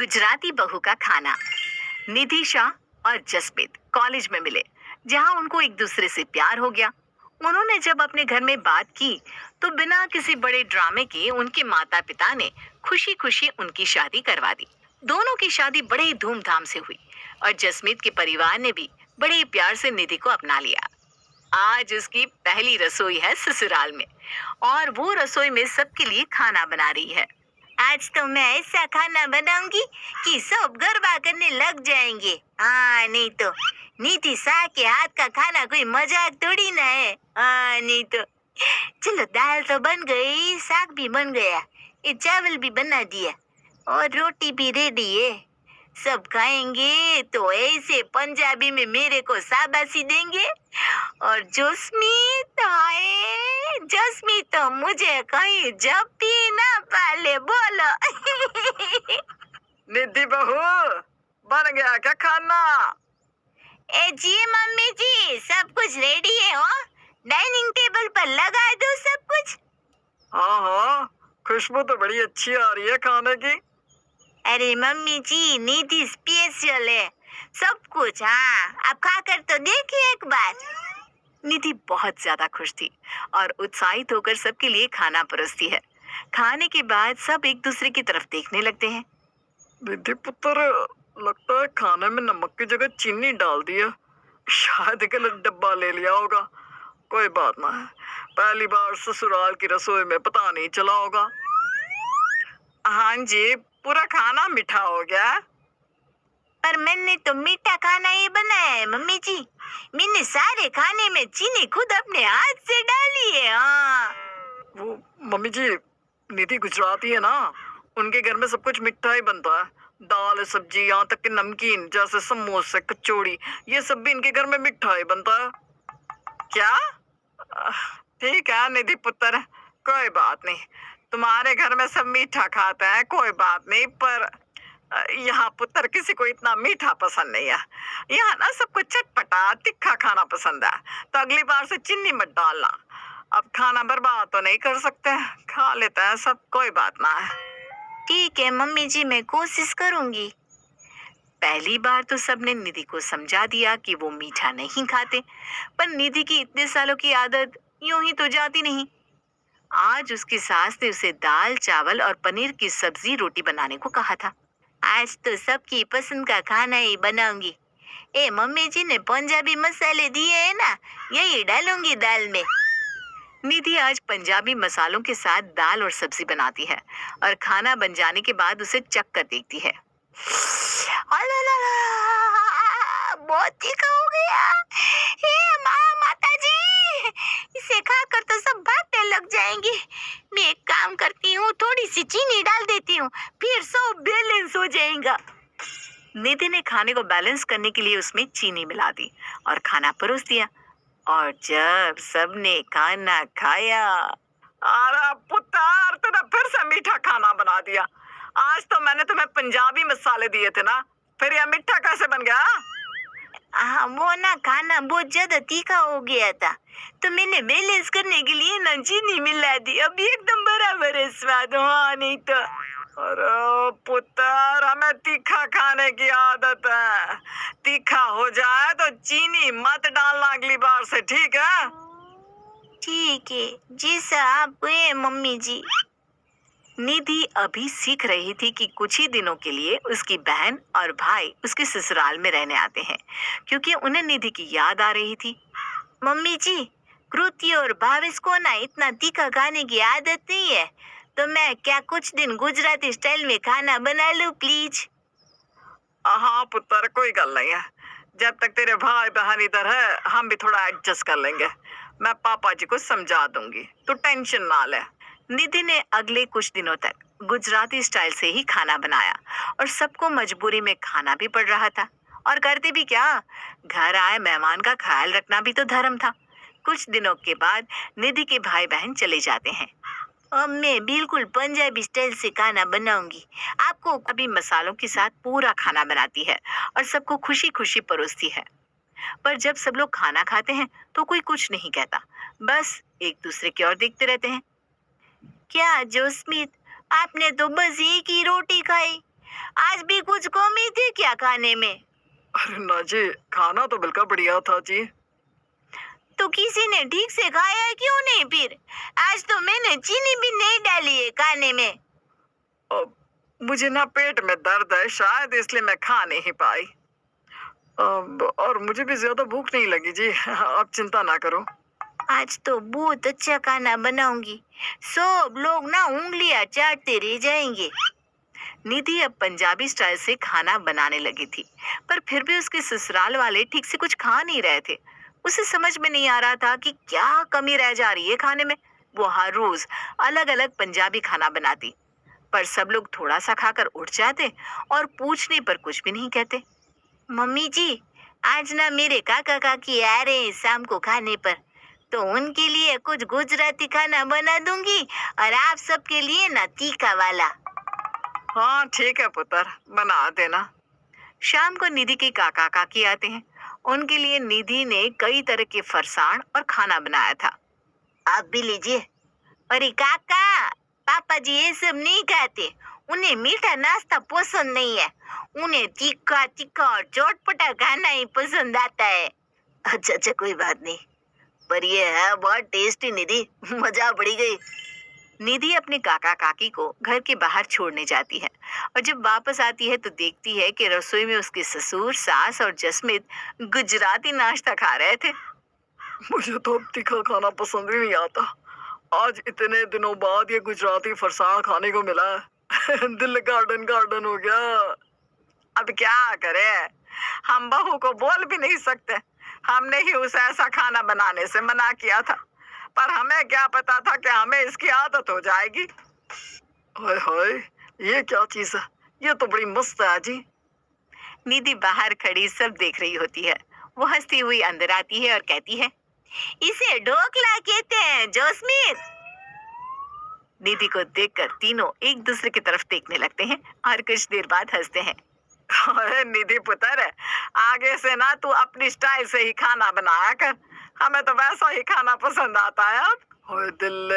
गुजराती बहू का खाना। निधि शाह और जसप्रीत कॉलेज में मिले, जहां उनको एक दूसरे से प्यार हो गया। उन्होंने जब अपने घर में बात की तो बिना किसी बड़े ड्रामे के उनके माता पिता ने खुशी खुशी उनकी शादी करवा दी। दोनों की शादी बड़े धूमधाम से हुई और जसमीत के परिवार ने भी बड़े प्यार से निधि को अपना लिया। आज उसकी पहली रसोई है ससुराल में और वो रसोई में सबके लिए खाना बना रही है। आज तो मैं ऐसा खाना बनाऊंगी कि सब गरबा करने लग जाएंगे। हाँ नहीं तो नीति शाह के हाथ का खाना कोई मजाक थोड़ी ना है। हाँ नहीं तो चलो, दाल तो बन गई, साग भी बन गया, ये चावल भी बना दिया और रोटी भी रेडी है। सब खाएंगे तो ऐसे पंजाबी में मेरे को शाबाशी देंगे। और जसमीत आए, जसमीत तो मुझे कहीं जब भी ना पाले, बोलो। निधि बहू, बन गया क्या खाना? ए जी मम्मी जी, सब कुछ रेडी है हो, डाइनिंग टेबल पर लगा दो सब कुछ। हाँ हाँ, खुशबू तो बड़ी अच्छी आ रही है खाने की। अरे मम्मी जी, निधि स्पेशल है सब कुछ। हाँ, आप खाकर तो देखिए एक बार। निधि बहुत ज्यादा खुश थी और उत्साहित होकर सबके लिए खाना परोसती है। खाने के बाद सब एक दूसरे की तरफ देखने लगते हैं। निधि पुत्र, लगता है खाने में नमक की जगह चीनी डाल दिया। शायद गलत डब्बा ले लिया होगा। कोई बात ना है, पहली बार ससुराल की रसोई में पता नहीं चला होगा। हाँ जी, पूरा खाना मीठा हो गया। पर मैंने तो मीठा खाना ही बनाया है मम्मी जी। मैंने सारे खाने में चीनी खुद अपने हाथ से डाली है। हाँ। वो मम्मी जी, निधि गुजराती है ना, उनके घर में सब कुछ मीठा ही बनता है। दाल सब्जी, यहाँ तक कि नमकीन जैसे समोसे कचौड़ी, ये सब भी इनके घर में मीठा ही बनता है। क्या? ठीक है निधि पुत्र, कोई बात नहीं, तुम्हारे घर में सब मीठा खाते हैं, कोई बात नहीं। पर यहाँ पुत्र किसी को इतना मीठा पसंद नहीं है। यहाँ ना सबको चटपटा तीखा खाना पसंद है, तो अगली बार से चीनी मत डालना। अब खाना बर्बाद तो नहीं कर सकते, खा लेते हैं सब, कोई बात ना है। ठीक है मम्मी जी, मैं कोशिश करूंगी। पहली बार तो सबने निधि को समझा दिया कि वो मीठा नहीं खाते, पर निधि की इतने सालों की आदत यूं ही तो जाती नहीं। आज उसकी सास ने उसे दाल चावल और पनीर की सब्जी रोटी बनाने को कहा था। आज तो सबकी पसंद का खाना ही बनाऊंगी। ए मम्मी जी ने पंजाबी मसाले दिए हैं ना, यही डालूंगी दाल में। निधि आज पंजाबी मसालों के साथ दाल और सब्जी बनाती है और खाना बन जाने के बाद उसे चख कर देखती है। बहुत तीखा हो गया। हे माँ, माता जी, इसे खाकर तो सब भागने लग जाएंगे। मैं एक काम करती हूँ, थोड़ी सी चीनी डाल देती हूँ, फिर सब बैलेंस हो जाएगा। निधि ने खाने को बैलेंस करने के लिए उसमें चीनी मिला दी और खाना परोस दिया। और जब सबने खाना खाया, अरे पुत्र, तूने फिर से मीठा खाना बना दिया। आज तो मैंने तुम्हें पंजाबी मसाले दिए थे ना, फिर यह मीठा कैसे बन गया? हाँ, वो ना खाना बहुत ज्यादा तीखा हो गया था, तो मैंने बैलेंस करने के लिए ना चीनी मिला दी। अभी एकदम बराबर है स्वाद। हाँ नहीं तो। अरे पुत्र, हमें तीखा खाने की आदत है। तीखा हो जाए तो चीनी मत डालना अगली बार से, ठीक है? ठीक है, जैसा आप कहे मम्मी जी। निधि अभी सीख रही थी कि कुछ ही दिनों के लिए उसकी बहन और भाई उसके ससुराल में रहने आते हैं, क्योंकि उन्हें निधि की याद आ रही थी। मम्मी जी, कृति और भावेश को ना इतना तीखा खाने की आदत नहीं है, तो मैं क्या कुछ दिन गुजराती स्टाइल में खाना बना लूं प्लीज? हाँ पुत्र, कोई गल नहीं है। जब तक तेरे भाई बहन इधर है, हम भी थोड़ा एडजस्ट कर लेंगे। मैं पापा जी को समझा दूंगी, तू टेंशन ना ले। निधि ने अगले कुछ दिनों तक गुजराती स्टाइल से ही खाना बनाया और सबको मजबूरी में खाना भी पड़ रहा था। और करते भी क्या, घर आए मेहमान का ख्याल रखना भी तो धर्म था। कुछ दिनों के बाद निधि के भाई बहन चले जाते हैं। अब मैं बिल्कुल पंजाबी स्टाइल से खाना बनाऊंगी। आपको अभी मसालों के साथ पूरा खाना बनाती है और सबको खुशी खुशी परोसती है। पर जब सब लोग खाना खाते हैं तो कोई कुछ नहीं कहता, बस एक दूसरे की ओर देखते रहते हैं। क्या जोस्मित, आपने तो बस एक ही रोटी खाई, आज भी कुछ कमी थी क्या खाने में? अरे ना जी, खाना तो बिल्कुल बढ़िया था जी। तो किसी ने ठीक से खाया क्यों नहीं फिर? आज तो मैंने चीनी भी नहीं डाली है खाने में। अब मुझे ना पेट में दर्द है, शायद इसलिए मैं खा नहीं पाई। और मुझे भी ज्यादा भूख नहीं लगी जी। आप चिंता ना करो। आज तो बहुत अच्छा खाना बनाऊंगी, सब लोग ना उंगलियां चाटते रह जाएंगे। निधि अब पंजाबी स्टाइल से खाना बनाने लगी थी, पर फिर भी उसके ससुराल वाले ठीक से कुछ खा नहीं रहे थे। उसे समझ में नहीं आ रहा था कि क्या कमी रह जा रही है खाने में। वो हर रोज अलग अलग पंजाबी खाना बनाती, पर सब लोग थोड़ा सा खाकर उठ जाते और पूछने पर कुछ भी नहीं कहते। मम्मी जी, आज ना मेरे काका काकी आ रहे हैं शाम को खाने पर, तो उनके लिए कुछ गुजराती खाना बना दूंगी और आप सबके लिए ना तीखा वाला। हाँ ठीक है पुत्र, बना देना। शाम को निधि के काका काकी आते हैं। उनके लिए निधि ने कई तरह के फरसाण और खाना बनाया था। आप भी लीजिए। अरे काका, पापा जी ये सब नहीं खाते, उन्हें मीठा नाश्ता पसंद नहीं है। उन्हें तीखा तीखा और चटपटा खाना ही पसंद आता है। अच्छा अच्छा, कोई बात नहीं, पर ये है बहुत टेस्टी निधि, मजा पड़ी गई। निधि अपने काका काकी को घर के बाहर छोड़ने जाती है, और जब वापस आती है तो देखती है कि रसोई में उसके ससुर, सास और जसमीत गुजराती नाश्ता खा रहे थे। मुझे तो अब तीखा खाना पसंद ही नहीं आता। आज इतने दिनों बाद ये गुजराती फरसाण खाने को मिला है। दिल गार्डन गार्डन हो गया। अब क्या करे, हम बहू को बोल भी नहीं सकते। हमने ही उसे ऐसा खाना बनाने से मना किया था, पर हमें क्या पता था कि हमें इसकी आदत हो जाएगी। हाय हाय, ये क्या चीज है? ये तो बड़ी मस्त है जी। निधि बाहर खड़ी सब देख रही होती है। वो हंसती हुई अंदर आती है और कहती है, इसे ढोकला कहते हैं जोस्मीत। निधि को देखकर तीनों एक दूसरे की तरफ देखने लगते हैं और कुछ देर बाद हंसते हैं। अरे निधि पुत्र, आगे से ना तू अपनी स्टाइल से ही खाना बनाया कर। हमें तो वैसा ही खाना पसंद आता है। अब ओए दिल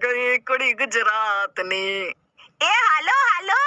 गई कुड़ी गुजरात नी। ए हेलो हेलो,